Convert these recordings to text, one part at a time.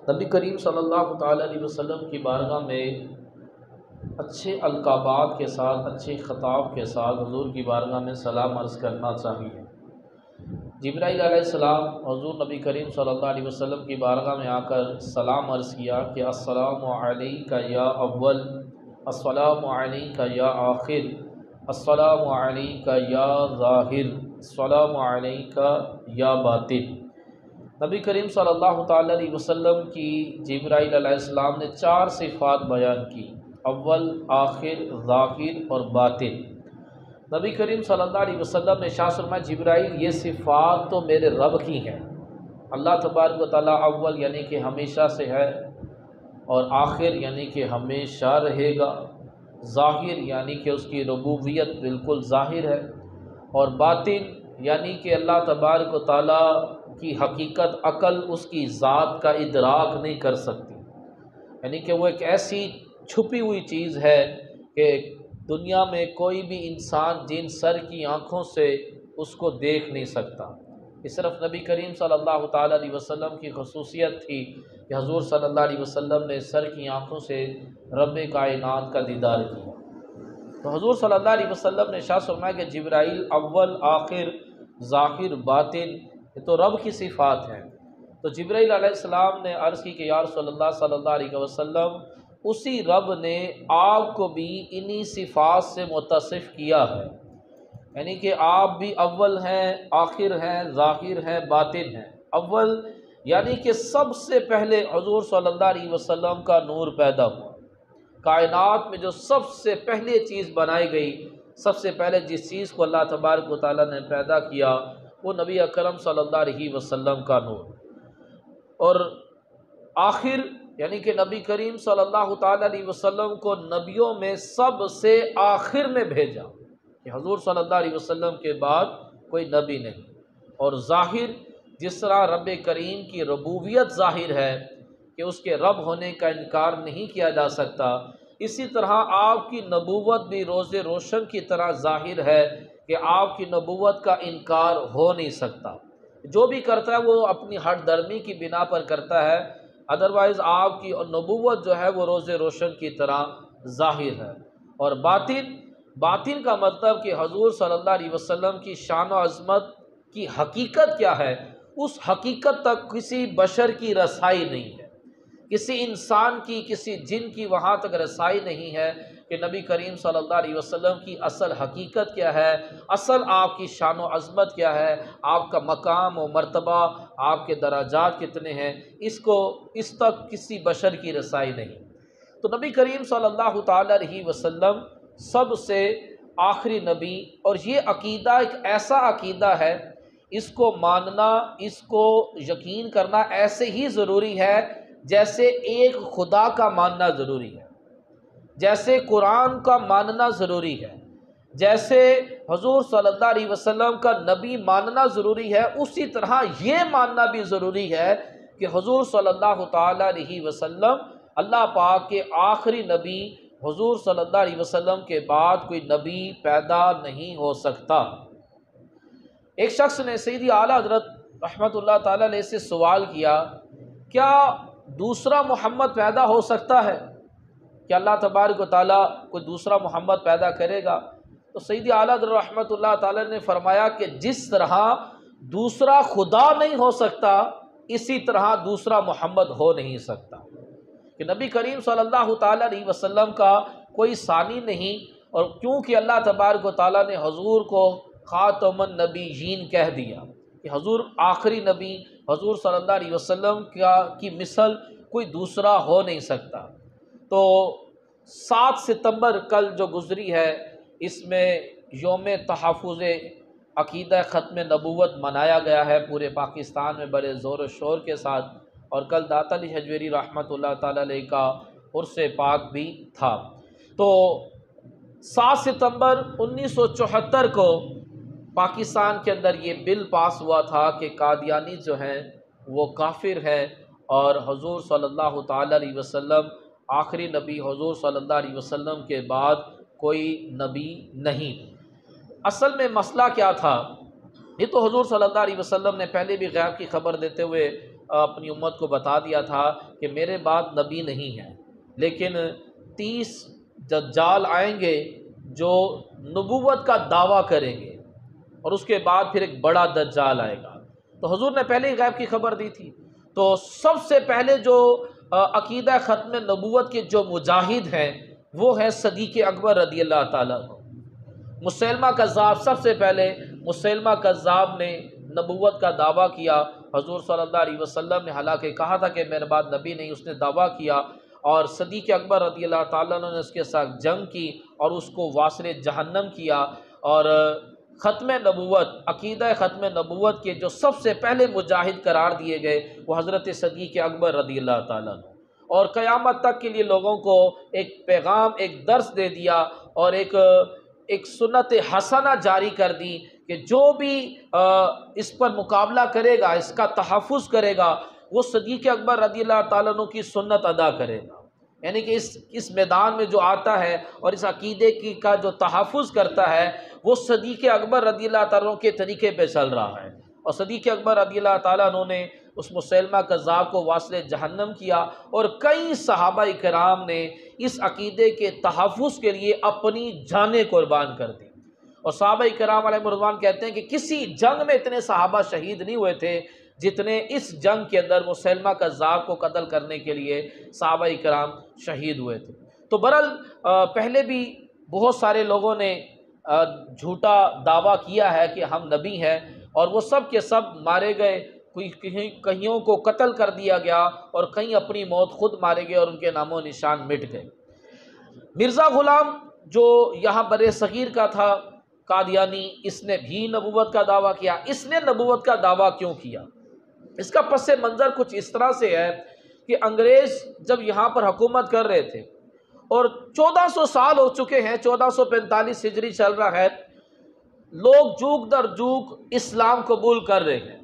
نبی کریم صلی اللہ تعالیٰ علیہ وسلم کی بارگاہ میں اچھے القابات کے ساتھ، اچھے خطاب کے ساتھ حضور کی بارگاہ میں سلام عرض کرنا چاہیے۔ جبرائیل علیہ السلام حضور نبی کریم صلی اللہ علیہ وسلم کی بارگاہ میں آ کر سلام عرض کیا کہ السلام علیک یا اول، السلام علیک یا آخر، السلام علیک یا ظاہر، السلام علیک یا باطن۔ نبی کریم صلی اللہ تعالیٰ علیہ وسلم کی جبرائیل علیہ السلام نے 4 صفات بیان کی، اول، آخر، ظاہر اور باطن۔ نبی کریم صلی اللہ علیہ وسلم نے ارشاد فرمایا جبرائیل یہ صفات تو میرے رب کی ہیں۔ اللہ تبارک و تعالیٰ اول یعنی کہ ہمیشہ سے ہے، اور آخر یعنی کہ ہمیشہ رہے گا، ظاہر یعنی کہ اس کی ربوبیت بالکل ظاہر ہے، اور باطن یعنی کہ اللہ تبارک و تعالیٰ کی حقیقت عقل اس کی ذات کا ادراک نہیں کر سکتی، یعنی کہ وہ ایک ایسی چھپی ہوئی چیز ہے کہ دنیا میں کوئی بھی انسان جن سر کی آنکھوں سے اس کو دیکھ نہیں سکتا۔ یہ صرف نبی کریم صلی اللہ تعالیٰ علیہ وسلم کی خصوصیت تھی کہ حضور صلی اللہ علیہ وسلم نے سر کی آنکھوں سے رب کائنات کا دیدار کیا۔ تو حضور صلی اللہ علیہ وسلم نے ارشاد فرمایا کہ جبرائیل اول، آخر، ظاہر، باطن، یہ تو رب کی صفات ہیں۔ تو جبرائیل علیہ السلام نے عرض کی کہ یا رسول اللہ صلی اللہ علیہ وسلم اسی رب نے آپ کو بھی انہی صفات سے متصف کیا ہے، یعنی کہ آپ بھی اول ہیں، آخر ہیں، ظاہر ہیں، باطن ہیں۔ اول یعنی کہ سب سے پہلے حضور صلی اللہ علیہ وسلم کا نور پیدا ہوا، کائنات میں جو سب سے پہلے چیز بنائی گئی، سب سے پہلے جس چیز کو اللہ تبارک و تعالیٰ نے پیدا کیا وہ نبی اکرم صلی اللہ علیہ وسلم کا نور، اور آخر یعنی کہ نبی کریم صلی اللہ تعالیٰ علیہ وسلم کو نبیوں میں سب سے آخر میں بھیجا کہ حضور صلی اللہ علیہ وسلم کے بعد کوئی نبی نہیں، اور ظاہر جس طرح رب کریم کی ربوبیت ظاہر ہے کہ اس کے رب ہونے کا انکار نہیں کیا جا سکتا، اسی طرح آپ کی نبوت بھی روز روشن کی طرح ظاہر ہے کہ آپ کی نبوت کا انکار ہو نہیں سکتا۔ جو بھی کرتا ہے وہ اپنی ہٹ درمی کی بنا پر کرتا ہے، ادروائز آپ کی نبوت جو ہے وہ روز روشن کی طرح ظاہر ہے۔ اور باطن کا مطلب کہ حضور صلی اللہ علیہ وسلم کی شان و عظمت کی حقیقت کیا ہے، اس حقیقت تک کسی بشر کی رسائی نہیں ہے، کسی انسان کی، کسی جن کی وہاں تک رسائی نہیں ہے کہ نبی کریم صلی اللہ علیہ وسلم کی اصل حقیقت کیا ہے، اصل آپ کی شان و عظمت کیا ہے، آپ کا مقام و مرتبہ، آپ کے درجات کتنے ہیں، اس تک کسی بشر کی رسائی نہیں۔ تو نبی کریم صلی اللہ تعالیٰ علیہ وسلم سب سے آخری نبی، اور یہ عقیدہ ایک ایسا عقیدہ ہے، اس کو ماننا، اس کو یقین کرنا ایسے ہی ضروری ہے جیسے ایک خدا کا ماننا ضروری ہے، جیسے قرآن کا ماننا ضروری ہے، جیسے حضور صلی اللہ علیہ وسلم کا نبی ماننا ضروری ہے، اسی طرح یہ ماننا بھی ضروری ہے کہ حضور صلی اللہ تعالیٰ علیہ وسلم اللہ پاک کے آخری نبی، حضور صلی اللہ علیہ وسلم کے بعد کوئی نبی پیدا نہیں ہو سکتا۔ ایک شخص نے سیدی اعلیٰ حضرت رحمۃ اللہ تعالیٰ علیہ سے سوال کیا، کیا دوسرا محمد پیدا ہو سکتا ہے؟ کہ اللہ تبارک و تعالیٰ کوئی دوسرا محمد پیدا کرے گا؟ تو سیدی اعلیٰ حضرت رحمۃ اللہ تعالیٰ نے فرمایا کہ جس طرح دوسرا خدا نہیں ہو سکتا، اسی طرح دوسرا محمد ہو نہیں سکتا، کہ نبی کریم صلی اللہ تعالیٰ علیہ وسلم کا کوئی ثانی نہیں، اور کیونکہ اللہ تبارک و تعالیٰ نے حضور کو خاتم النبیین کہہ دیا کہ حضور آخری نبی، حضور صلی اللہ علیہ وسلم کی مثل کوئی دوسرا ہو نہیں سکتا۔ تو 7 ستمبر کل جو گزری ہے، اس میں یوم تحفظ عقیدہ ختم نبوت منایا گیا ہے پورے پاکستان میں بڑے زور و شور کے ساتھ، اور کل داتا علی حجویری رحمۃ اللہ تعالیٰ علیہ کا عرس پاک بھی تھا۔ تو 7 ستمبر 1974 کو پاکستان کے اندر یہ بل پاس ہوا تھا کہ قادیانی جو ہیں وہ کافر ہیں، اور حضور صلی اللہ تعالیٰ علیہ وسلم آخری نبی، حضور صلی اللہ علیہ وسلم کے بعد کوئی نبی نہیں۔ اصل میں مسئلہ کیا تھا؟ یہ تو حضور صلی اللہ علیہ وسلم نے پہلے بھی غیب کی خبر دیتے ہوئے اپنی امت کو بتا دیا تھا کہ میرے بعد نبی نہیں ہے، لیکن 30 دجال آئیں گے جو نبوت کا دعویٰ کریں گے، اور اس کے بعد پھر ایک بڑا دجال آئے گا۔ تو حضور نے پہلے ہی غیب کی خبر دی تھی۔ تو سب سے پہلے جو عقیدہ ختم نبوت کے جو مجاہد ہیں وہ ہے صدیق اکبر رضی اللہ تعالیٰ عنہ۔ مسیلمہ کذاب، سب سے پہلے مسیلمہ کذاب نے نبوت کا دعویٰ کیا۔ حضور صلی اللہ علیہ وسلم نے حالانکہ کہا تھا کہ میرے بعد نبی نہیں، اس نے دعویٰ کیا، اور صدیق اکبر رضی اللہ تعالیٰ عنہ نے اس کے ساتھ جنگ کی اور اس کو واصل جہنم کیا۔ اور ختم نبوت، عقیدہ ختم نبوت کے جو سب سے پہلے مجاہد قرار دیے گئے وہ حضرت صدیق اکبر رضی اللہ تعالیٰ عنہ، اور قیامت تک کے لیے لوگوں کو ایک پیغام، ایک درس دے دیا، اور ایک سنت حسنہ جاری کر دی کہ جو بھی اس پر مقابلہ کرے گا، اس کا تحفظ کرے گا، وہ صدیق اکبر رضی اللہ تعالیٰ عنہ کی سنت ادا کرے گا۔ یعنی کہ اس میدان میں جو آتا ہے اور اس عقیدے کا جو تحفظ کرتا ہے وہ صدیق اکبر رضی اللہ تعالیٰ عنہ کے طریقے پہ چل رہا ہے۔ اور صدیق اکبر رضی اللہ تعالیٰ عنہ نے اس مسیلمہ کذاب کو واصل جہنم کیا، اور کئی صحابہ کرام نے اس عقیدے کے تحفظ کے لیے اپنی جانیں قربان کر دی۔ اور صحابہ کرام علیہ رضوان کہتے ہیں کہ کسی جنگ میں اتنے صحابہ شہید نہیں ہوئے تھے جتنے اس جنگ کے اندر مسیلمہ کذاب کو قتل کرنے کے لیے صحابہ کرام شہید ہوئے تھے۔ تو برحال پہلے بھی بہت سارے لوگوں نے جھوٹا دعویٰ کیا ہے کہ ہم نبی ہیں، اور وہ سب کے سب مارے گئے، کئیوں کو قتل کر دیا گیا، اور کئی اپنی موت خود مارے گئے اور ان کے نام و نشان مٹ گئے۔ مرزا غلام جو یہاں بر صغیر کا تھا، قادیانی، اس نے بھی نبوت کا دعویٰ کیا۔ اس نے نبوت کا دعویٰ کیوں کیا؟ اس کا پس منظر کچھ اس طرح سے ہے کہ انگریز جب یہاں پر حکومت کر رہے تھے اور 1400 سال ہو چکے ہیں، 1445 ہجری چل رہا ہے، لوگ جوگ در جوگ اسلام قبول کر رہے ہیں،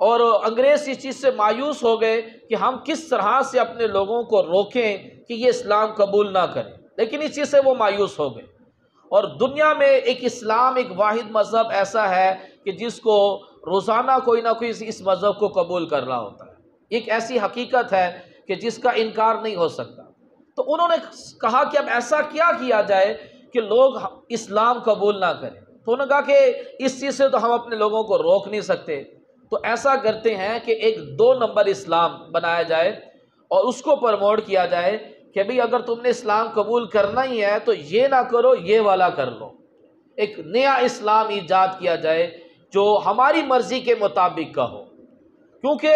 اور انگریز اس چیز سے مایوس ہو گئے کہ ہم کس طرح سے اپنے لوگوں کو روکیں کہ یہ اسلام قبول نہ کریں، لیکن اس چیز سے وہ مایوس ہو گئے۔ اور دنیا میں ایک اسلام، ایک واحد مذہب ایسا ہے کہ جس کو روزانہ کوئی نہ کوئی اس مذہب کو قبول کر رہا ہوتا ہے، ایک ایسی حقیقت ہے کہ جس کا انکار نہیں ہو سکتا۔ تو انہوں نے کہا کہ اب ایسا کیا کیا جائے کہ لوگ اسلام قبول نہ کریں؟ تو انہوں نے کہا کہ اس چیز سے تو ہم اپنے لوگوں کو روک نہیں سکتے، تو ایسا کرتے ہیں کہ ایک 2 نمبر اسلام بنایا جائے اور اس کو پروموٹ کیا جائے کہ بھئی اگر تم نے اسلام قبول کرنا ہی ہے تو یہ نہ کرو، یہ والا کر لو۔ ایک نیا اسلام ایجاد کیا جائے جو ہماری مرضی کے مطابق کا ہو، کیونکہ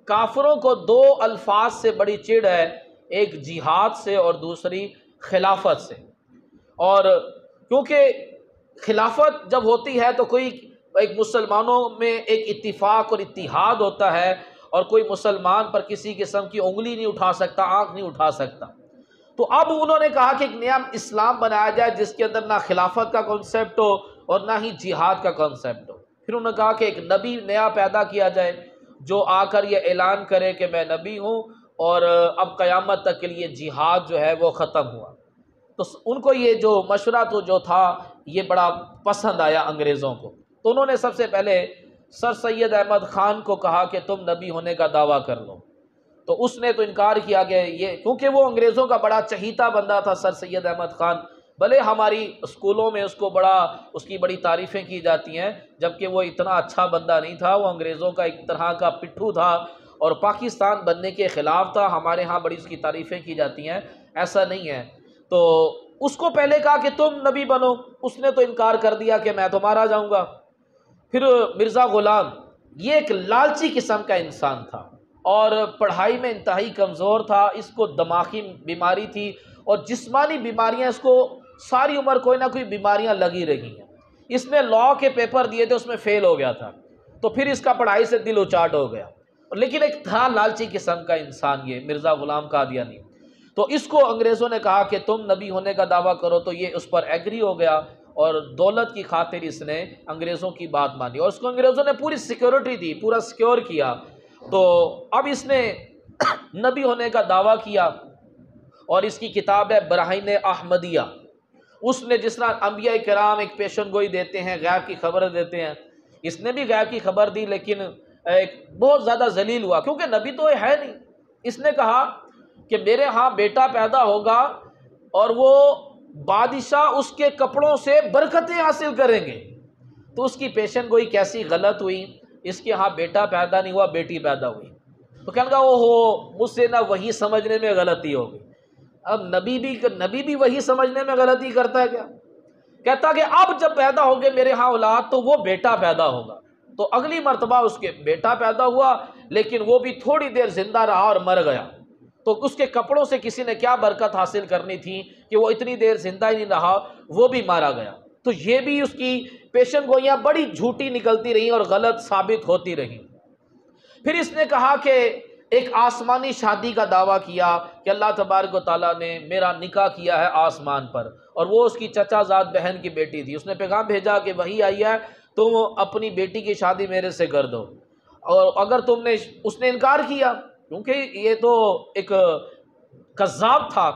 کافروں کو 2 الفاظ سے بڑی چڑ ہے، ایک جہاد سے اور دوسری خلافت سے۔ اور کیونکہ خلافت جب ہوتی ہے تو کوئی ایک مسلمانوں میں ایک اتفاق اور اتحاد ہوتا ہے، اور کوئی مسلمان پر کسی قسم کی انگلی نہیں اٹھا سکتا، آنکھ نہیں اٹھا سکتا۔ تو اب انہوں نے کہا کہ ایک نیا اسلام بنایا جائے جس کے اندر نہ خلافت کا کانسیپٹ ہو اور نہ ہی جہاد کا کانسیپٹ ہو۔ پھر انہوں نے کہا کہ ایک نبی نیا پیدا کیا جائے جو آ کر یہ اعلان کرے کہ میں نبی ہوں، اور اب قیامت تک کے لیے جہاد جو ہے وہ ختم ہوا۔ تو ان کو یہ جو مشورہ تو جو تھا یہ بڑا پسند آیا انگریزوں کو، تو انہوں نے سب سے پہلے سر سید احمد خان کو کہا کہ تم نبی ہونے کا دعویٰ کر لو۔ تو اس نے تو انکار کیا کہ یہ، کیونکہ وہ انگریزوں کا بڑا چہیتا بندہ تھا سر سید احمد خان، بھلے ہماری اسکولوں میں اس کی بڑی تعریفیں کی جاتی ہیں، جبکہ وہ اتنا اچھا بندہ نہیں تھا، وہ انگریزوں کا ایک طرح کا پٹھو تھا اور پاکستان بننے کے خلاف تھا۔ ہمارے ہاں بڑی اس کی تعریفیں کی جاتی ہیں، ایسا نہیں ہے۔ تو اس کو پہلے کہا کہ تم نبی بنو، اس نے تو انکار کر دیا کہ میں تو مارا جاؤں گا۔ پھر مرزا غلام یہ ایک لالچی قسم کا انسان تھا اور پڑھائی میں انتہائی کمزور تھا، اس کو دماغی بیماری تھی اور جسمانی بیماریاں، اس کو ساری عمر کوئی نہ کوئی بیماریاں لگی رہی ہیں۔ اس نے لاء کے پیپر دیے تھے، اس میں فیل ہو گیا تھا، تو پھر اس کا پڑھائی سے دل اچاٹ ہو گیا، لیکن ایک تھا لالچی قسم کا انسان یہ مرزا غلام قادیانی۔ تو اس کو انگریزوں نے کہا کہ تم نبی ہونے کا دعویٰ کرو، تو یہ اس پر ایگری ہو گیا اور دولت کی خاطر اس نے انگریزوں کی بات مانی، اور اس کو انگریزوں نے پوری سیکیورٹی دی، پورا سیکیور کیا۔ تو اب اس نے نبی ہونے کا دعویٰ کیا، اور اس کی کتاب ہے براہین احمدیہ۔ اس نے جس طرح انبیاء کرام ایک پیشن گوئی دیتے ہیں، غیب کی خبر دیتے ہیں، اس نے بھی غیب کی خبر دی، لیکن ایک بہت زیادہ ذلیل ہوا، کیونکہ نبی تو یہ ہے نہیں۔ اس نے کہا کہ میرے ہاں بیٹا پیدا ہوگا اور وہ بادشاہ اس کے کپڑوں سے برکتیں حاصل کریں گے۔ تو اس کی پیشن گوئی کیسی غلط ہوئی، اس کے ہاں بیٹا پیدا نہیں ہوا، بیٹی پیدا ہوئی۔ تو کہنے لگا وہ ہو مجھ سے نہ وہی سمجھنے میں غلطی ہوگی۔ اب نبی بھی وہی سمجھنے میں غلطی کرتا ہے کیا؟ کہتا کہ اب جب پیدا ہوگے میرے ہاں اولاد تو وہ بیٹا پیدا ہوگا۔ تو اگلی مرتبہ اس کے بیٹا پیدا ہوا، لیکن وہ بھی تھوڑی دیر زندہ رہا اور مر گیا۔ تو اس کے کپڑوں سے کسی نے کیا برکت حاصل کرنی تھی کہ وہ اتنی دیر زندہ ہی نہیں رہا، وہ بھی مارا گیا۔ تو یہ بھی اس کی پیشن گوئیاں بڑی جھوٹی نکلتی رہیں اور غلط ثابت ہوتی رہیں۔ پھر اس نے کہا کہ ایک آسمانی شادی کا دعویٰ کیا کہ اللہ تبارک و تعالیٰ نے میرا نکاح کیا ہے آسمان پر، اور وہ اس کی چچا زاد بہن کی بیٹی تھی۔ اس نے پیغام بھیجا کہ وہی آئی ہے، تم اپنی بیٹی کی شادی میرے سے کر دو، اور اگر اس نے انکار کیا، کیونکہ یہ تو ایک کذاب تھا،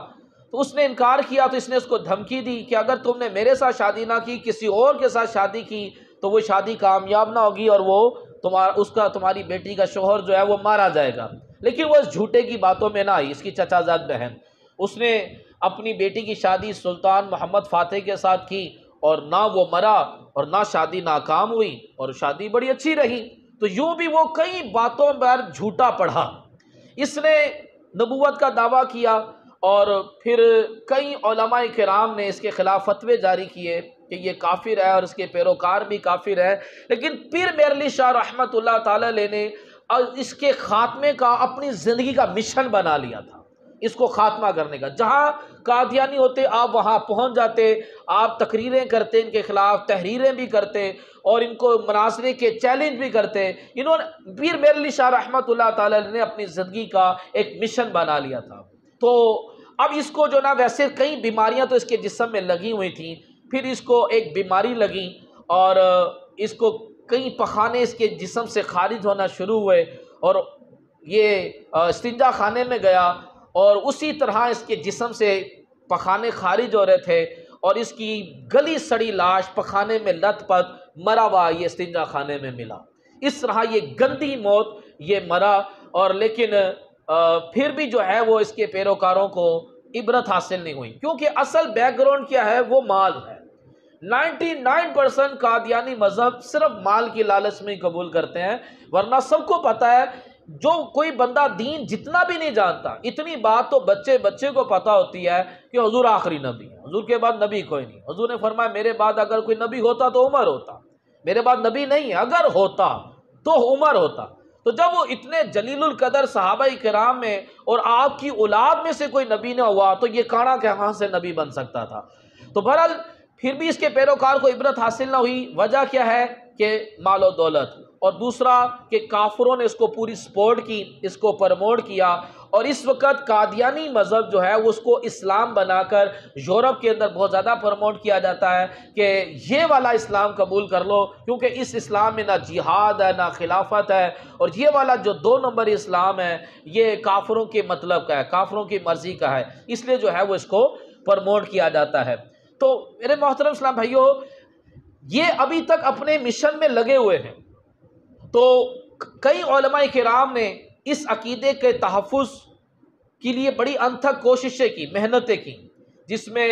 تو اس نے انکار کیا، تو اس نے اس کو دھمکی دی کہ اگر تم نے میرے ساتھ شادی نہ کی، کسی اور کے ساتھ شادی کی تو وہ شادی کامیاب نہ ہوگی، اور وہ تمہاری بیٹی کا شوہر جو ہے وہ مارا جائے گا۔ لیکن وہ اس جھوٹے کی باتوں میں نہ آئی، اس کی چچا زاد بہن۔ اس نے اپنی بیٹی کی شادی سلطان محمد فاتح کے ساتھ کی، اور نہ وہ مرا اور نہ شادی ناکام ہوئی، اور شادی بڑی اچھی رہی۔ تو یوں بھی وہ کئی باتوں پر جھوٹا پڑھا۔ اس نے نبوت کا دعویٰ کیا، اور پھر کئی علماء کرام نے اس کے خلاف فتوے جاری کیے کہ یہ کافر ہے اور اس کے پیروکار بھی کافر ہے۔ لیکن پیر میر علی شاہ رحمۃ اللہ تعالی علیہ نے اس کے خاتمے کا اپنی زندگی کا مشن بنا لیا تھا، اس کو خاتمہ کرنے کا۔ جہاں قادیانی ہوتے آپ وہاں پہنچ جاتے، آپ تقریریں کرتے، ان کے خلاف تحریریں بھی کرتے، اور ان کو مناظرے کے چیلنج بھی کرتے۔ پیر میر علی شاہ رحمۃ اللہ تعالی نے اپنی زندگی کا ایک مشن بنا لیا تھا۔ تو اب اس کو جو نا ویسے کئی بیماریاں تو اس کے جسم میں لگی ہوئی تھیں، پھر اس کو ایک بیماری لگی، اور اس کو کئی پخانے اس کے جسم سے خارج ہونا شروع ہوئے، اور یہ استنجا خانے میں گیا، اور اسی طرح اس کے جسم سے پخانے خارج ہو رہے تھے، اور اس کی گلی سڑی لاش پخانے میں لت پت مرا ہوا یہ استنجا خانے میں ملا۔ اس طرح یہ گندی موت یہ مرا، اور لیکن پھر بھی جو ہے وہ اس کے پیروکاروں کو عبرت حاصل نہیں ہوئی، کیونکہ اصل بیک گراؤنڈ کیا ہے؟ وہ مال ہے۔ 99% قادیانی مذہب صرف مال کی لالچ میں ہی قبول کرتے ہیں، ورنہ سب کو پتہ ہے جو کوئی بندہ دین جتنا بھی نہیں جانتا، اتنی بات تو بچے کو پتہ ہوتی ہے کہ حضور آخری نبی ہے، حضور کے بعد نبی کوئی نہیں۔ حضور نے فرمایا میرے بعد اگر کوئی نبی ہوتا تو عمر ہوتا، میرے بعد نبی نہیں ہے، اگر ہوتا تو عمر ہوتا۔ تو جب وہ اتنے جلیل القدر صحابہ کرام میں اور آپ کی اولاد میں سے کوئی نبی نہ ہوا تو یہ کانا کہاں سے نبی بن سکتا تھا؟ تو بہرحال پھر بھی اس کے پیروکار کو عبرت حاصل نہ ہوئی۔ وجہ کیا ہے؟ کہ مال و دولت، اور دوسرا کہ کافروں نے اس کو پوری سپورٹ کی، اس کو پرموٹ کیا، اور اس وقت قادیانی مذہب جو ہے اس کو اسلام بنا کر یورپ کے اندر بہت زیادہ پرموٹ کیا جاتا ہے کہ یہ والا اسلام قبول کر لو، کیونکہ اس اسلام میں نہ جہاد ہے نہ خلافت ہے، اور یہ والا جو 2 نمبر اسلام ہے یہ کافروں کے مطلب کا ہے، کافروں کی مرضی کا ہے، اس لیے جو ہے وہ اس کو پرموٹ کیا جاتا ہے۔ تو میرے محترم اسلام بھائیو، یہ ابھی تک اپنے مشن میں لگے ہوئے ہیں۔ تو کئی علماء کرام نے اس عقیدے کے تحفظ کے لیے بڑی انتھک کوششیں کی، محنتیں کی، جس میں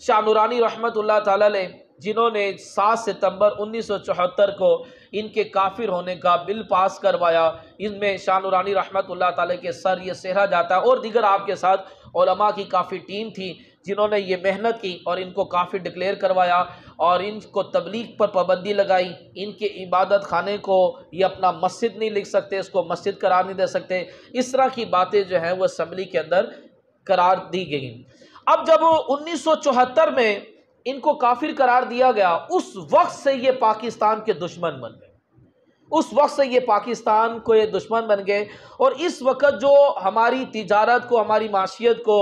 شاہ نورانی رحمۃ اللہ تعالی علیہ، جنہوں نے 7 ستمبر 1974 کو ان کے کافر ہونے کا بل پاس کروایا، ان میں شاہ نورانی رحمۃ اللہ تعالی کے سر یہ سہرا جاتا ہے، اور دیگر آپ کے ساتھ علماء کی کافی ٹیم تھی جنہوں نے یہ محنت کی اور ان کو کافر ڈکلیئر کروایا، اور ان کو تبلیغ پر پابندی لگائی۔ ان کے عبادت خانے کو یہ اپنا مسجد نہیں لکھ سکتے، اس کو مسجد قرار نہیں دے سکتے، اس طرح کی باتیں جو ہیں وہ اسمبلی کے اندر قرار دی گئیں۔ اب جب 1974 میں ان کو کافر قرار دیا گیا، اس وقت سے یہ پاکستان کے دشمن بن گئے، اس وقت سے یہ پاکستان کو یہ دشمن بن گئے، اور اس وقت جو ہماری تجارت کو، ہماری معاشیت کو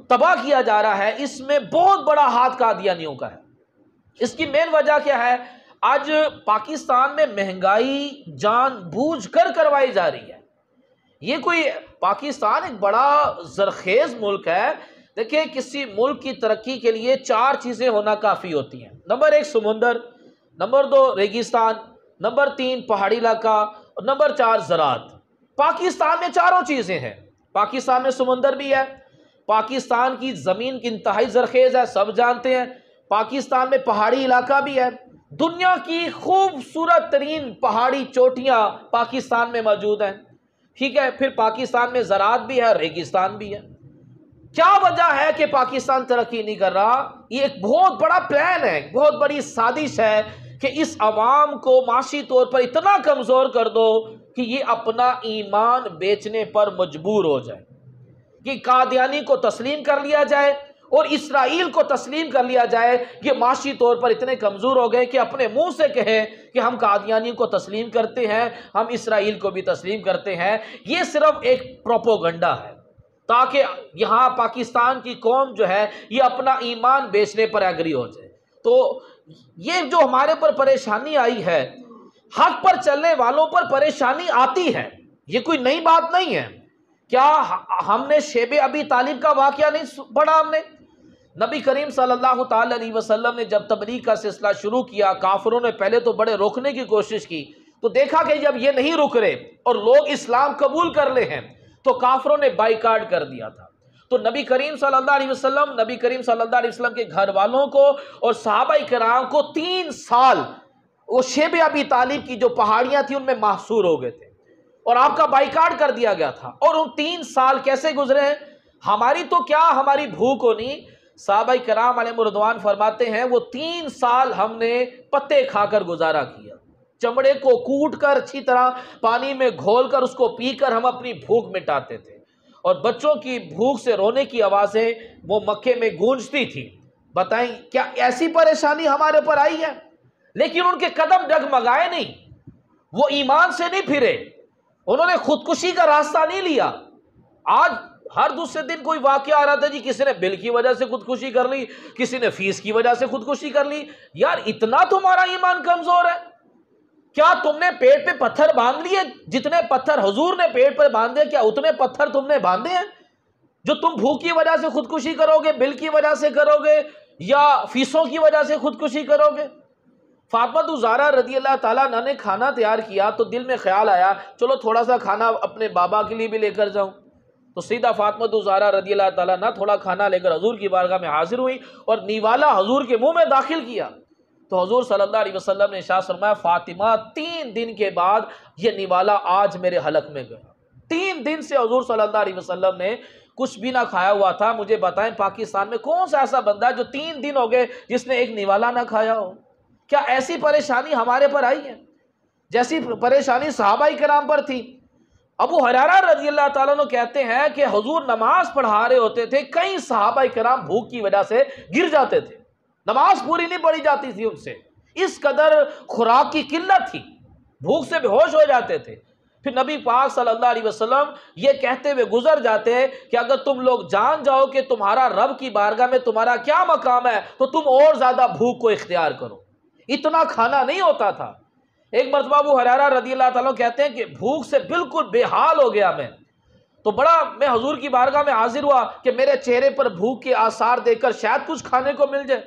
تباہ کیا جا رہا ہے، اس میں بہت بڑا ہاتھ قادیانیوں کا ہے۔ اس کی مین وجہ کیا ہے؟ آج پاکستان میں مہنگائی جان بوجھ کر کروائی جا رہی ہے۔ یہ کوئی پاکستان ایک بڑا زرخیز ملک ہے۔ دیکھیں، کسی ملک کی ترقی کے لیے 4 چیزیں ہونا کافی ہوتی ہیں۔ نمبر 1 سمندر، نمبر 2 ریگستان، نمبر 3 پہاڑی علاقہ، اور نمبر 4 زراعت۔ پاکستان میں چاروں چیزیں ہیں۔ پاکستان میں سمندر بھی ہے، پاکستان کی زمین کی انتہائی زرخیز ہے، سب جانتے ہیں۔ پاکستان میں پہاڑی علاقہ بھی ہے، دنیا کی خوبصورت ترین پہاڑی چوٹیاں پاکستان میں موجود ہیں، ٹھیک ہے۔ پھر پاکستان میں زراعت بھی ہے، ریگستان بھی ہے۔ کیا وجہ ہے کہ پاکستان ترقی نہیں کر رہا؟ یہ ایک بہت بڑا پلان ہے، بہت بڑی سازش ہے کہ اس عوام کو معاشی طور پر اتنا کمزور کر دو کہ یہ اپنا ایمان بیچنے پر مجبور ہو جائے، کہ قادیانی کو تسلیم کر لیا جائے اور اسرائیل کو تسلیم کر لیا جائے۔ یہ معاشی طور پر اتنے کمزور ہو گئے کہ اپنے منہ سے کہیں کہ ہم قادیانی کو تسلیم کرتے ہیں، ہم اسرائیل کو بھی تسلیم کرتے ہیں۔ یہ صرف ایک پروپوگنڈا ہے تاکہ یہاں پاکستان کی قوم جو ہے یہ اپنا ایمان بیچنے پر ایگری ہو جائے۔ تو یہ جو ہمارے پر پریشانی آئی ہے، حق پر چلنے والوں پر پریشانی آتی ہے، یہ کوئی نئی بات نہیں ہے۔ کیا ہم نے شیب ابی طالب کا واقعہ نہیں پڑھا؟ ہم نے نبی کریم صلی اللہ تعالی علیہ وسلم نے جب تبلیغ کا سلسلہ شروع کیا، کافروں نے پہلے تو بڑے روکنے کی کوشش کی، تو دیکھا کہ جب یہ نہیں رک رہے اور لوگ اسلام قبول کر لے ہیں تو کافروں نے بائیکاٹ کر دیا تھا۔ تو نبی کریم صلی اللہ علیہ وسلم کے گھر والوں کو اور صحابہ کرام کو 3 سال وہ شیب ابی طالب کی جو پہاڑیاں تھیں ان میں محصور ہو گئے تھے اور آپ کا بائیکاٹ کر دیا گیا تھا۔ اور ان 3 سال کیسے گزرے ہیں؟ ہماری تو کیا ہماری بھوک ہونی، صحابہ کرام علیہ رضوان فرماتے ہیں وہ 3 سال ہم نے پتے کھا کر گزارا کیا، چمڑے کو کوٹ کر اچھی طرح پانی میں گھول کر اس کو پی کر ہم اپنی بھوک مٹاتے تھے، اور بچوں کی بھوک سے رونے کی آوازیں وہ مکے میں گونجتی تھی۔ بتائیں کیا ایسی پریشانی ہمارے پر آئی ہے؟ لیکن ان کے قدم ڈگمگائے نہیں، وہ ایمان سے نہیں پھرے، انہوں نے خودکشی کا راستہ نہیں لیا۔ آج ہر دوسرے دن کوئی واقعہ آ رہا تھا جی کسی نے بل کی وجہ سے خودکشی کر لی، کسی نے فیس کی وجہ سے خودکشی کر لی۔ یار اتنا تمہارا ایمان کمزور ہے؟ کیا تم نے پیٹ پہ پتھر باندھ لیے؟ جتنے پتھر حضور نے پیٹ پہ باندھے کیا اتنے پتھر تم نے باندھے ہیں جو تم بھوک کی وجہ سے خودکشی کرو گے، بل کی وجہ سے کرو گے، یا فیسوں کی وجہ سے خودکشی کرو گے؟ فاطمہ زہرا رضی اللہ تعالیٰ عنہ نے کھانا تیار کیا تو دل میں خیال آیا چلو تھوڑا سا کھانا اپنے بابا کے لیے بھی لے کر جاؤں، تو سیدھا فاطمہ زہرا رضی اللہ تعالیٰ عنہ تھوڑا کھانا لے کر حضور کی بارگاہ میں حاضر ہوئی اور نیوالا حضور کے منہ میں داخل کیا۔ تو حضور صلی اللہ علیہ وسلم نے ارشاد فرمایا فاطمہ 3 دن کے بعد یہ نیوالا آج میرے حلق میں گیا۔ 3 دن سے حضور صلی اللہ علیہ وسلم نے کچھ بھی نہ کھایا ہوا تھا۔ مجھے بتائیں پاکستان میں کون سا ایسا بندہ ہے جو 3 دن ہو گئے جس نے ایک نیوالا نہ کھایا ہو؟ کیا ایسی پریشانی ہمارے پر آئی ہے جیسی پریشانی صحابہ کرام پر تھی؟ ابو ہریرہ رضی اللہ تعالیٰ عنہ کہتے ہیں کہ حضور نماز پڑھا رہے ہوتے تھے، کئی صحابہ کرام بھوک کی وجہ سے گر جاتے تھے، نماز پوری نہیں پڑھی جاتی تھی ان سے، اس قدر خوراک کی قلت تھی، بھوک سے بے ہوش ہو جاتے تھے۔ پھر نبی پاک صلی اللہ علیہ وسلم یہ کہتے ہوئے گزر جاتے ہیں کہ اگر تم لوگ جان جاؤ کہ تمہارا رب کی بارگاہ میں تمہارا کیا مقام ہے تو تم اور زیادہ بھوک کو اختیار کرو۔ اتنا کھانا نہیں ہوتا تھا۔ ایک مرتبہ ابو ہریرہ رضی اللہ تعالیٰ کہتے ہیں کہ بھوک سے بالکل بے حال ہو گیا میں، تو میں حضور کی بارگاہ میں حاضر ہوا کہ میرے چہرے پر بھوک کے آثار دیکھ کر شاید کچھ کھانے کو مل جائے۔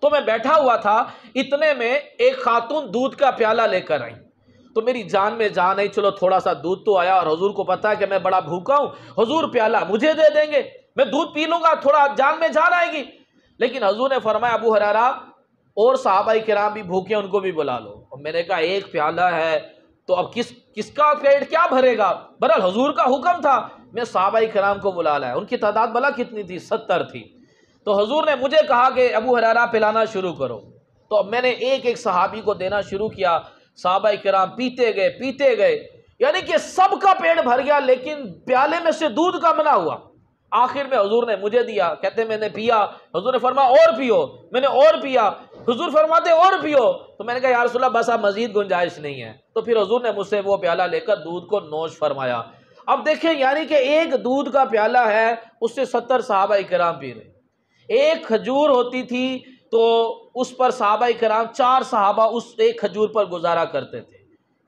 تو میں بیٹھا ہوا تھا، اتنے میں ایک خاتون دودھ کا پیالہ لے کر آئی، تو میری جان میں جان آئی، چلو تھوڑا سا دودھ تو آیا، اور حضور کو پتا ہے کہ میں بڑا بھوکا ہوں، حضور پیالہ مجھے دے دیں گے، میں دودھ پی لوں گا، تھوڑا جان میں جان آئے گی۔ لیکن حضور نے فرمایا ابو ہریرہ اور صحابہ کرام بھی بھوکے ان کو بھی بلا لو، اور میں نے کہا ایک پیالہ ہے تو اب کس کا پیٹ کیا بھرے گا؟ بہرحال حضور کا حکم تھا، میں صحابہ کرام کو بلا لایا، ان کی تعداد بلا کتنی تھی؟ 70 تھی۔ تو حضور نے مجھے کہا کہ ابو ہریرہ پلانا شروع کرو، تو میں نے ایک ایک صحابی کو دینا شروع کیا، صحابہ کرام پیتے گئے، یعنی کہ سب کا پیٹ بھر گیا لیکن پیالے میں سے دودھ کا منع ہوا۔ آخر میں حضور نے مجھے دیا، کہتے میں نے پیا، حضور نے فرمایا اور پیو، میں نے اور پیا، حضور فرماتے اور پیو، تو میں نے کہا یا رسول اللہ بس اب مزید گنجائش نہیں ہے، تو پھر حضور نے مجھ سے وہ پیالہ لے کر دودھ کو نوش فرمایا۔ اب دیکھیں یعنی کہ ایک دودھ کا پیالہ ہے اس سے 70 صحابہ کرام پی رہے، ایک کھجور ہوتی تھی تو اس پر صحابہ کرام 4 صحابہ اس ایک کھجور پر گزارا کرتے تھے۔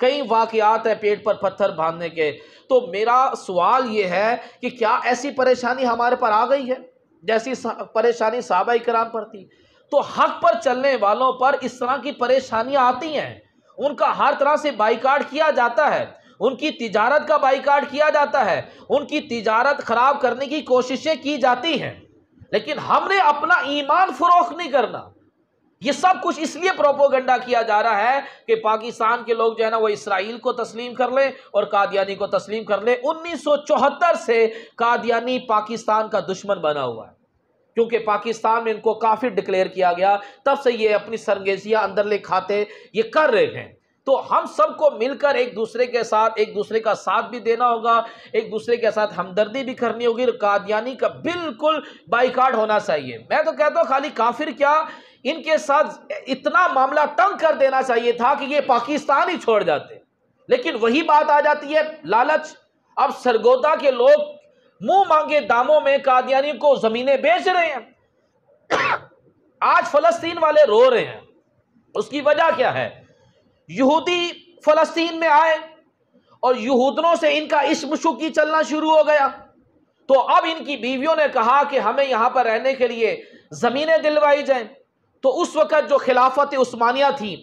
کئی واقعات ہیں پیٹ پر پتھر باندھنے کے۔ تو میرا سوال یہ ہے کہ کیا ایسی پریشانی ہمارے پر آ گئی ہے جیسی پریشانی صحابہ کرام پر تھی؟ تو حق پر چلنے والوں پر اس طرح کی پریشانیاں آتی ہیں، ان کا ہر طرح سے بائیکاٹ کیا جاتا ہے، ان کی تجارت کا بائیکاٹ کیا جاتا ہے، ان کی تجارت خراب کرنے کی کوششیں کی جاتی ہیں، لیکن ہم نے اپنا ایمان فروخت نہیں کرنا۔ یہ سب کچھ اس لیے پروپوگنڈا کیا جا رہا ہے کہ پاکستان کے لوگ جو ہے نا وہ اسرائیل کو تسلیم کر لیں اور قادیانی کو تسلیم کر لیں۔ 1974 سے قادیانی پاکستان کا دشمن بنا ہوا ہے، کیونکہ پاکستان میں ان کو کافر ڈکلیئر کیا گیا، تب سے یہ اپنی سرنگیزیاں اندر لے کھاتے یہ کر رہے ہیں۔ تو ہم سب کو مل کر ایک دوسرے کے ساتھ ایک دوسرے کا ساتھ بھی دینا ہوگا، ایک دوسرے کے ساتھ ہمدردی بھی کرنی ہوگی۔ قادیانی کا بالکل بائیکاٹ ہونا چاہیے۔ میں تو کہتا ہوں خالی کافر کیا، ان کے ساتھ اتنا معاملہ تنگ کر دینا چاہیے تھا کہ یہ پاکستان ہی چھوڑ جاتے، لیکن وہی بات آ جاتی ہے لالچ۔ اب سرگودا کے لوگ منہ مانگے داموں میں قادیانی کو زمینیں بیچ رہے ہیں۔ آج فلسطین والے رو رہے ہیں، اس کی وجہ کیا ہے؟ یہودی فلسطین میں آئے اور یہودنوں سے ان کا عشق شکی چلنا شروع ہو گیا، تو اب ان کی بیویوں نے کہا کہ ہمیں یہاں پر رہنے کے لیے زمینیں دلوائی جائیں۔ تو اس وقت جو خلافت عثمانیہ تھی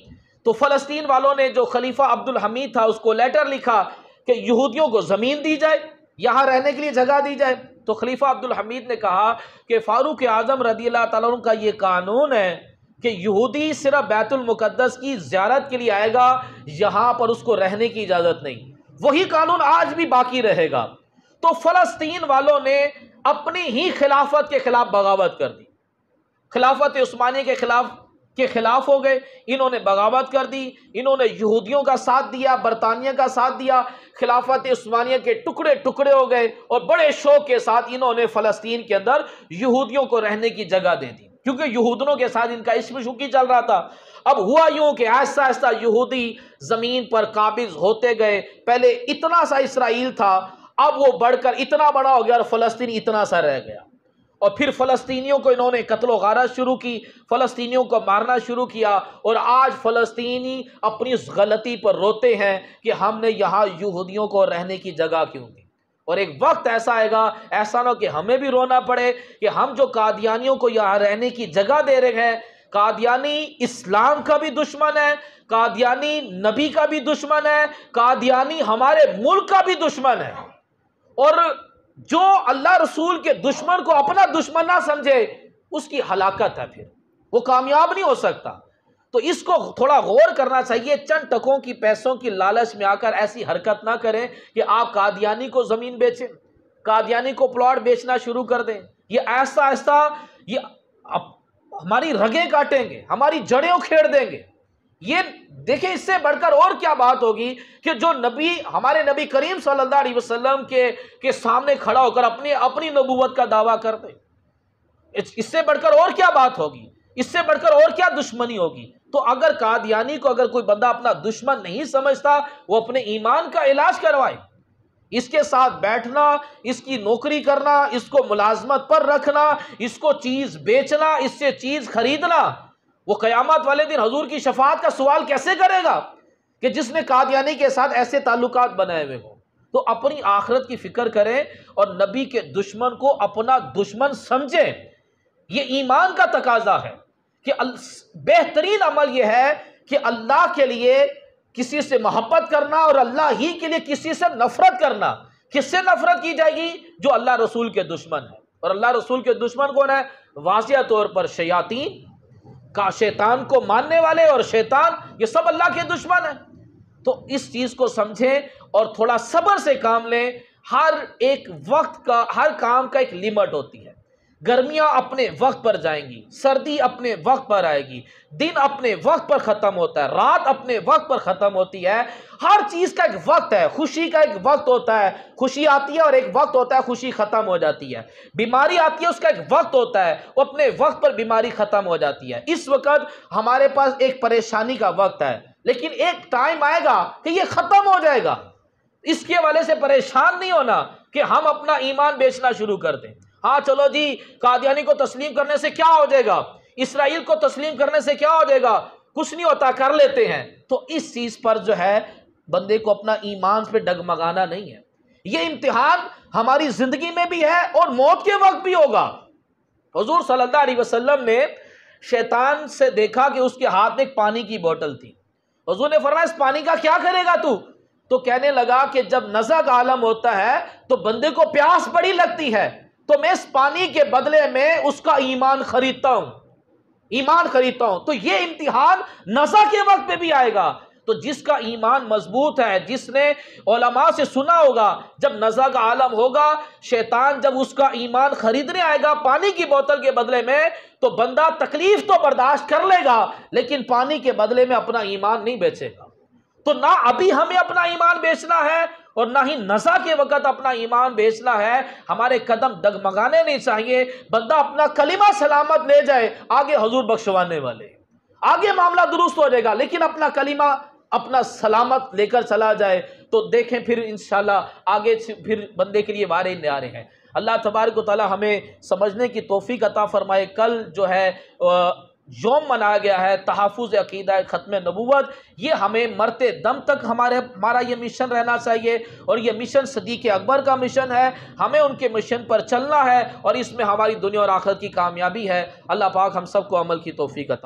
تو فلسطین والوں نے جو خلیفہ عبدالحمید تھا اس کو لیٹر لکھا کہ یہودیوں کو زمین دی جائے، یہاں رہنے کے لیے جگہ دی جائے۔ تو خلیفہ عبدالحمید نے کہا کہ فاروق اعظم رضی اللہ تعالیٰ عنہ کا یہ قانون ہے کہ یہودی صرف بیت المقدس کی زیارت کے لیے آئے گا، یہاں پر اس کو رہنے کی اجازت نہیں۔ وہی قانون آج بھی باقی رہے گا۔ تو فلسطین والوں نے اپنی ہی خلافت کے خلاف بغاوت کر دی، خلافت عثمانیہ کے خلاف ہو گئے، انہوں نے بغاوت کر دی، انہوں نے یہودیوں کا ساتھ دیا، برطانیہ کا ساتھ دیا، خلافت عثمانیہ کے ٹکڑے ٹکڑے ہو گئے، اور بڑے شوق کے ساتھ انہوں نے فلسطین کے اندر یہودیوں کو رہنے کی جگہ دے دی، کیونکہ یہودنوں کے ساتھ ان کا عشق شکی چل رہا تھا۔ اب ہوا یوں کہ آہستہ آہستہ یہودی زمین پر قابض ہوتے گئے۔ پہلے اتنا سا اسرائیل تھا، اب وہ بڑھ کر اتنا بڑا ہو گیا اور فلسطین اتنا سا رہ گیا، اور پھر فلسطینیوں کو انہوں نے قتل و غارت شروع کی، فلسطینیوں کو مارنا شروع کیا، اور آج فلسطینی اپنی اس غلطی پر روتے ہیں کہ ہم نے یہاں یہودیوں کو رہنے کی جگہ کیوں دی۔ اور ایک وقت ایسا آئے گا، ایسا نہ کہ ہمیں بھی رونا پڑے کہ ہم جو قادیانیوں کو یہاں رہنے کی جگہ دے رہے ہیں، قادیانی اسلام کا بھی دشمن ہے، قادیانی نبی کا بھی دشمن ہے، قادیانی ہمارے ملک کا بھی دشمن ہے، اور جو اللہ رسول کے دشمن کو اپنا دشمن نہ سمجھے اس کی ہلاکت ہے، پھر وہ کامیاب نہیں ہو سکتا۔ تو اس کو تھوڑا غور کرنا چاہیے، چند ٹکوں کی پیسوں کی لالچ میں آ کر ایسی حرکت نہ کریں کہ آپ قادیانی کو زمین بیچیں، قادیانی کو پلاٹ بیچنا شروع کر دیں۔ یہ آہستہ آہستہ یہ ہماری رگیں کاٹیں گے، ہماری جڑیں اکھیڑ دیں گے۔ یہ دیکھیں اس سے بڑھ کر اور کیا بات ہوگی کہ جو نبی ہمارے نبی کریم صلی اللہ علیہ وسلم کے سامنے کھڑا ہو کر اپنی نبوت کا دعویٰ کرتے، اس سے بڑھ کر اور کیا بات ہوگی، اس سے بڑھ کر اور کیا دشمنی ہوگی۔ تو اگر قادیانی کو اگر کوئی بندہ اپنا دشمن نہیں سمجھتا، وہ اپنے ایمان کا علاج کروائے، اس کے ساتھ بیٹھنا، اس کی نوکری کرنا، اس کو ملازمت پر رکھنا، اس کو چیز بیچنا، اس سے چیز خریدنا، وہ قیامت والے دن حضور کی شفاعت کا سوال کیسے کرے گا کہ جس نے قادیانی کے ساتھ ایسے تعلقات بنائے ہوئے ہوں۔ تو اپنی آخرت کی فکر کریں اور نبی کے دشمن کو اپنا دشمن سمجھیں۔ یہ ایمان کا تقاضا ہے کہ بہترین عمل یہ ہے کہ اللہ کے لیے کسی سے محبت کرنا اور اللہ ہی کے لیے کسی سے نفرت کرنا۔ کس سے نفرت کی جائے گی؟ جو اللہ رسول کے دشمن ہے، اور اللہ رسول کے دشمن کون ہے؟ واضح طور پر شیاطین کا، شیطان کو ماننے والے، اور شیطان یہ سب اللہ کے دشمن ہیں۔ تو اس چیز کو سمجھیں اور تھوڑا صبر سے کام لیں۔ ہر ایک وقت کا، ہر کام کا ایک لیمٹ ہوتی ہے۔ گرمیاں اپنے وقت پر جائیں گی، سردی اپنے وقت پر آئے گی، دن اپنے وقت پر ختم ہوتا ہے، رات اپنے وقت پر ختم ہوتی ہے۔ ہر چیز کا ایک وقت ہے، خوشی کا ایک وقت ہوتا ہے، خوشی آتی ہے، اور ایک وقت ہوتا ہے خوشی ختم ہو جاتی ہے۔ بیماری آتی ہے، اس کا ایک وقت ہوتا ہے، وہ اپنے وقت پر بیماری ختم ہو جاتی ہے۔ اس وقت ہمارے پاس ایک پریشانی کا وقت ہے، لیکن ایک ٹائم آئے گا کہ یہ ختم ہو جائے گا۔ اس کے والے سے پریشان نہیں ہونا کہ ہم اپنا ایمان بیچنا شروع کر دیں۔ ہاں چلو جی، قادیانی کو تسلیم کرنے سے کیا ہو جائے گا، اسرائیل کو تسلیم کرنے سے کیا ہو جائے گا، کچھ نہیں ہوتا، کر لیتے ہیں۔ تو اس چیز پر جو ہے بندے کو اپنا ایمان پہ ڈگمگانا نہیں ہے۔ یہ امتحان ہماری زندگی میں بھی ہے اور موت کے وقت بھی ہوگا۔ حضور صلی اللہ علیہ وسلم نے شیطان سے دیکھا کہ اس کے ہاتھ میں ایک پانی کی بوتل تھی، حضور نے فرمایا اس پانی کا کیا کرے گا تو کہنے لگا کہ جب نزع کا عالم ہوتا ہے تو بندے کو پیاس بڑی لگتی ہے، تو میں اس پانی کے بدلے میں اس کا ایمان خریدتا ہوں، تو یہ امتحان نزع کے وقت پہ بھی آئے گا۔ تو جس کا ایمان مضبوط ہے، جس نے علماء سے سنا ہوگا، جب نزع کا عالم ہوگا، شیطان جب اس کا ایمان خریدنے آئے گا پانی کی بوتل کے بدلے میں، تو بندہ تکلیف تو برداشت کر لے گا لیکن پانی کے بدلے میں اپنا ایمان نہیں بیچے گا۔ تو نہ ابھی ہمیں اپنا ایمان بیچنا ہے اور نہ ہی نزع کے وقت اپنا ایمان بیچنا ہے۔ ہمارے قدم ڈگمگانے نہیں چاہیے، بندہ اپنا کلمہ سلامت لے جائے، آگے حضور بخشوانے والے، آگے معاملہ درست ہو جائے گا، لیکن اپنا کلمہ اپنا سلامت لے کر چلا جائے تو دیکھیں پھر انشاءاللہ آگے پھر بندے کے لیے وارے نیارے ہیں۔ اللہ تبارک و تعالی ہمیں سمجھنے کی توفیق عطا فرمائے۔ کل جو ہے یوم منایا گیا ہے تحفظ عقیدہ ختم نبوت، یہ ہمیں مرتے دم تک ہمارا یہ مشن رہنا چاہیے، اور یہ مشن صدیق اکبر کا مشن ہے، ہمیں ان کے مشن پر چلنا ہے، اور اس میں ہماری دنیا اور آخرت کی کامیابی ہے۔ اللہ پاک ہم سب کو عمل کی توفیق عطا